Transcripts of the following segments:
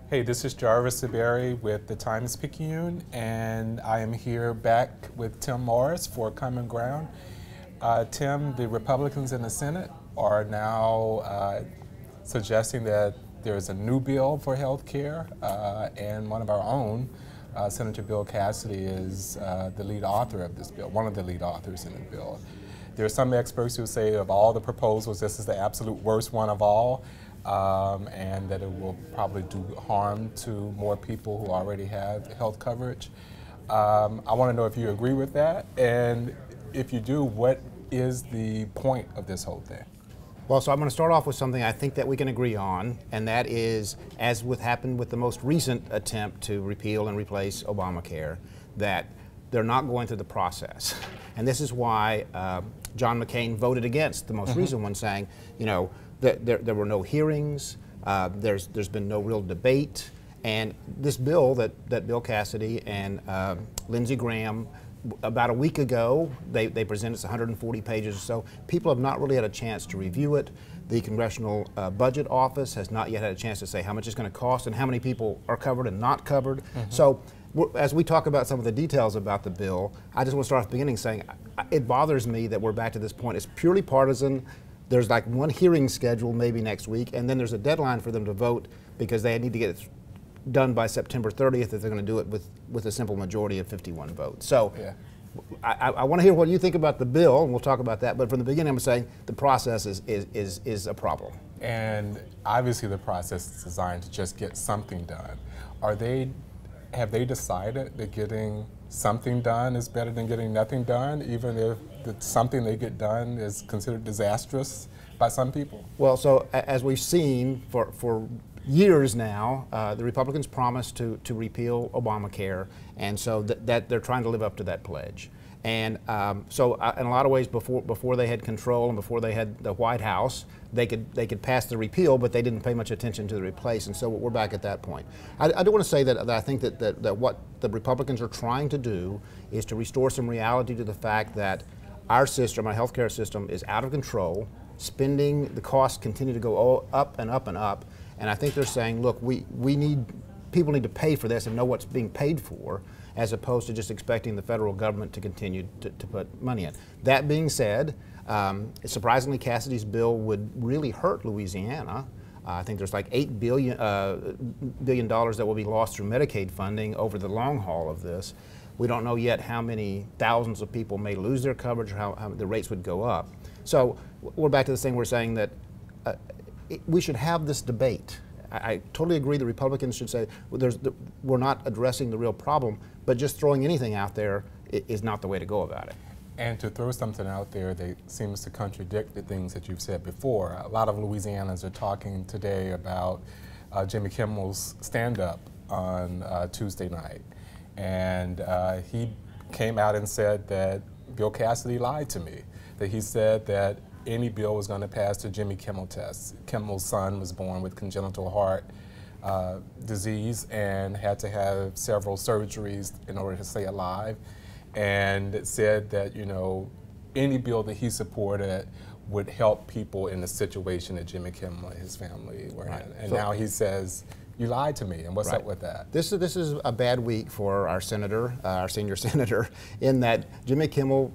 Hey, this is Jarvis DeBerry with the Times-Picayune, and I am here back with Tim Morris for Common Ground. Tim, the Republicans in the Senate are now suggesting that there's a new bill for health care, and one of our own, Senator Bill Cassidy, is the lead author of this bill, one of the lead authors in the bill. There are some experts who say of all the proposals, this is the absolute worst one of all. And that it will probably do harm to more people who already have health coverage. I want to know if you agree with that, and if you do, what is the point of this whole thing? Well, so I'm going to start off with something I think that we can agree on, and that is, as happened with the most recent attempt to repeal and replace Obamacare, that they're not going through the process. And this is why John McCain voted against the most recent one, saying, you know, there were no hearings, there's been no real debate, and this bill that Bill Cassidy and Lindsay Graham, about a week ago, they presented 140 pages or so. People have not really had a chance to review it. The Congressional Budget Office has not yet had a chance to say how much it's going to cost and how many people are covered and not covered. So as we talk about some of the details about the bill, I just want to start at the beginning saying it bothers me that we're back to this point. It's purely partisan. There's like one hearing scheduled maybe next week, and then there's a deadline for them to vote because they need to get it done by September 30th if they're going to do it with a simple majority of 51 votes. So yeah. I want to hear what you think about the bill, and we'll talk about that, but from the beginning I'm saying the process is a problem. And obviously the process is designed to just get something done. Have they decided that getting something done is better than getting nothing done, even if something they get done is considered disastrous by some people? Well, so as we've seen for years now, the Republicans promised to repeal Obamacare, and so that they're trying to live up to that pledge. And so in a lot of ways, before they had control and before they had the White House, they could pass the repeal, but they didn't pay much attention to the replace, and so we're back at that point. I do want to say that I think that what the Republicans are trying to do is to restore some reality to the fact that our system, our healthcare system, is out of control. Spending, the costs continue to go up and up and up, and I think they're saying, look, people need to pay for this and know what's being paid for, as opposed to just expecting the federal government to continue to put money in. That being said, surprisingly, Cassidy's bill would really hurt Louisiana. I think there's like $8 billion that will be lost through Medicaid funding over the long haul of this. We don't know yet how many thousands of people may lose their coverage or how the rates would go up. So we're back to this thing we're saying that we should have this debate. I totally agree the Republicans should say we're not addressing the real problem, but just throwing anything out there is not the way to go about it. And to throw something out there that seems to contradict the things that you've said before. A lot of Louisianians are talking today about Jimmy Kimmel's stand-up on Tuesday night. And he came out and said that Bill Cassidy lied to me, that he said that any bill was going to pass the Jimmy Kimmel test. Kimmel's son was born with congenital heart disease and had to have several surgeries in order to stay alive, and said that, you know, any bill that he supported would help people in the situation that Jimmy Kimmel and his family were in. And so now he says, you lied to me, and what's up with that? This is a bad week for our senator, our senior senator, in that Jimmy Kimmel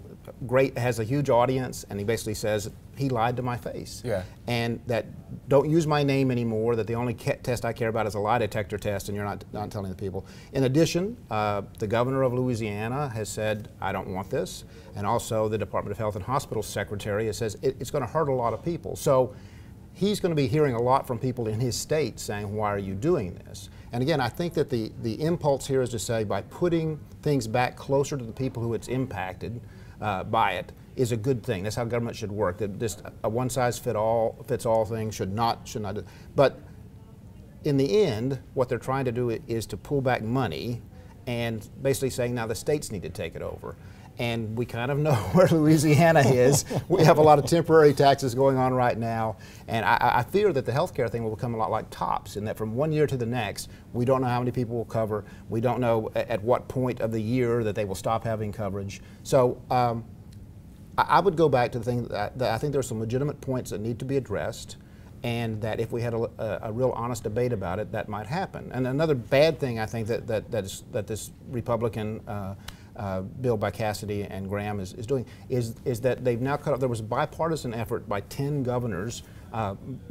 has a huge audience, and he basically says, he lied to my face. Yeah. And that don't use my name anymore, that the only test I care about is a lie detector test, and you're not telling the people. In addition, the governor of Louisiana has said, I don't want this, and also the Department of Health and Hospitals Secretary has says it's going to hurt a lot of people. So he's going to be hearing a lot from people in his state saying, why are you doing this? And again, I think that the impulse here is to say, by putting things back closer to the people who it's impacted by it, is a good thing. That's how government should work. That just a one-size-fits-all thing should not do. But in the end, what they're trying to do is to pull back money and basically saying now the states need to take it over. And we kind of know where Louisiana is. We have a lot of temporary taxes going on right now, and I fear that the healthcare thing will become a lot like TOPS, in that from one year to the next, we don't know how many people will cover. We don't know at what point of the year that they will stop having coverage. So I would go back to the thing that I think there are some legitimate points that need to be addressed, and that if we had a real honest debate about it, that might happen. And another bad thing I think that this Republican bill by Cassidy and Graham is doing is that they've now cut off. There was a bipartisan effort by 10 governors,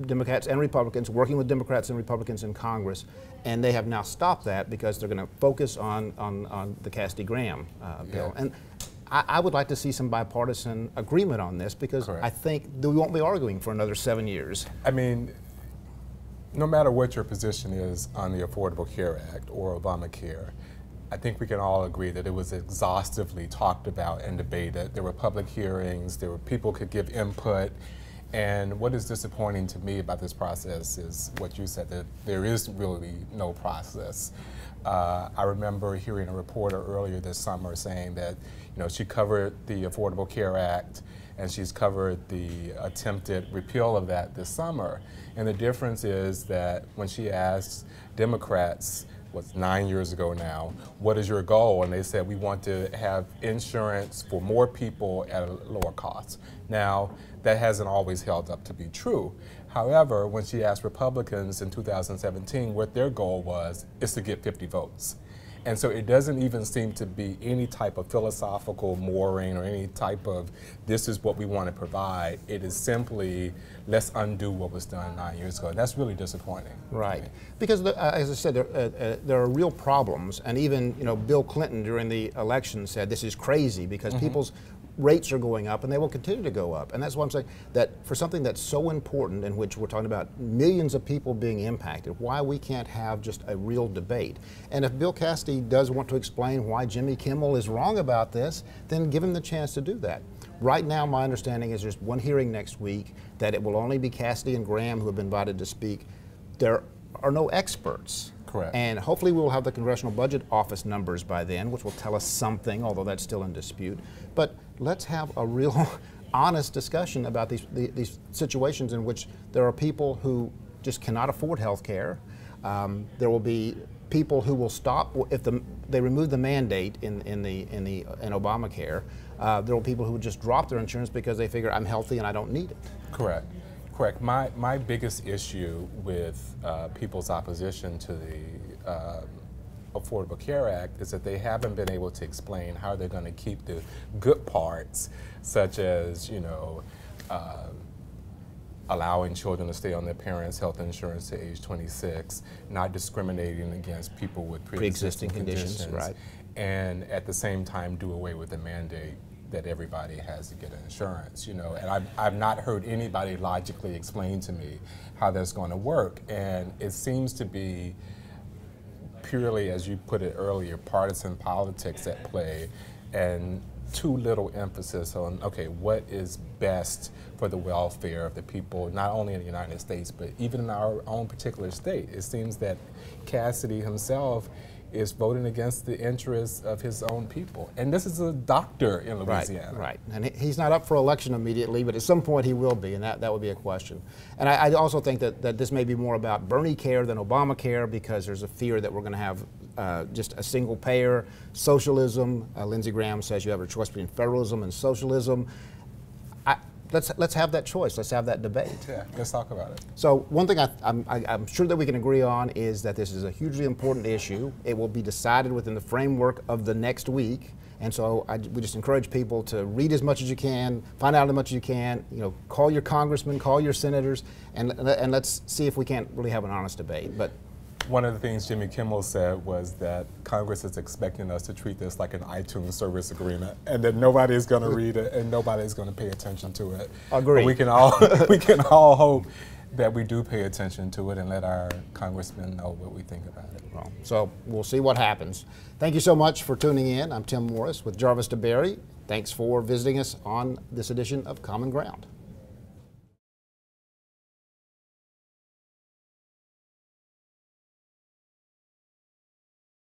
Democrats and Republicans, working with Democrats and Republicans in Congress, and they have now stopped that because they're going to focus on the Cassidy-Graham bill. And I would like to see some bipartisan agreement on this, because Correct. I think we won't be arguing for another 7 years. I mean, no matter what your position is on the Affordable Care Act or Obamacare, I think we can all agree that it was exhaustively talked about and debated. There were public hearings, there were people could give input, and what is disappointing to me about this process is what you said, that there is really no process. I remember hearing a reporter earlier this summer saying that, you know, she covered the Affordable Care Act and she's covered the attempted repeal of that this summer. And the difference is that when she asked Democrats, what's 9 years ago now, what is your goal? And they said, we want to have insurance for more people at a lower cost. Now, that hasn't always held up to be true. However, when she asked Republicans in 2017 what their goal was, is to get 50 votes. And so it doesn't even seem to be any type of philosophical mooring or any type of, this is what we want to provide. It is simply, let's undo what was done 9 years ago. And that's really disappointing. Right. Because, as I said, there are real problems. And even, you know, Bill Clinton during the election said this is crazy because people's rates are going up and they will continue to go up. And that's why I'm saying that for something that's so important, in which we're talking about millions of people being impacted, why we can't have just a real debate. And if Bill Cassidy does want to explain why Jimmy Kimmel is wrong about this, then give him the chance to do that. Right now, my understanding is there's one hearing next week, that it will only be Cassidy and Graham who have been invited to speak. There are no experts. Correct. And hopefully we will have the Congressional Budget Office numbers by then, which will tell us something, although that's still in dispute. But let's have a real honest discussion about these situations in which there are people who just cannot afford health care. There will be people who will stop if they remove the mandate in Obamacare. There will be people who would just drop their insurance because they figure I'm healthy and I don't need it. Correct. Correct. My biggest issue with people's opposition to the Affordable Care Act is that they haven't been able to explain how they're going to keep the good parts, such as, you know, allowing children to stay on their parents' health insurance to age 26, not discriminating against people with pre-existing conditions, right? And at the same time do away with the mandate that everybody has to get insurance, you know. And I've not heard anybody logically explain to me how that's going to work. And it seems to be purely, as you put it earlier, partisan politics at play, and too little emphasis on, okay, what is best for the welfare of the people, not only in the United States, but even in our own particular state. It seems that Cassidy himself is voting against the interests of his own people. And this is a doctor in Louisiana. Right. And he's not up for election immediately, but at some point he will be, and that would be a question. And I also think that this may be more about Bernie care than Obamacare, because there's a fear that we're going to have just a single payer, socialism. Lindsay Graham says you have a choice between federalism and socialism. Let's have that choice. Let's have that debate. Yeah, let's talk about it. So one thing I'm sure that we can agree on is that this is a hugely important issue. It will be decided within the framework of the next week. And so we just encourage people to read as much as you can, find out as much as you can, you know, call your congressmen, call your senators, and let's see if we can't really have an honest debate. But one of the things Jimmy Kimmel said was that Congress is expecting us to treat this like an iTunes service agreement, and that nobody's going to read it and nobody's going to pay attention to it. Agree. But we can all hope that we do pay attention to it and let our congressmen know what we think about it. Well, so we'll see what happens. Thank you so much for tuning in. I'm Tim Morris with Jarvis DeBerry. Thanks for visiting us on this edition of Common Ground.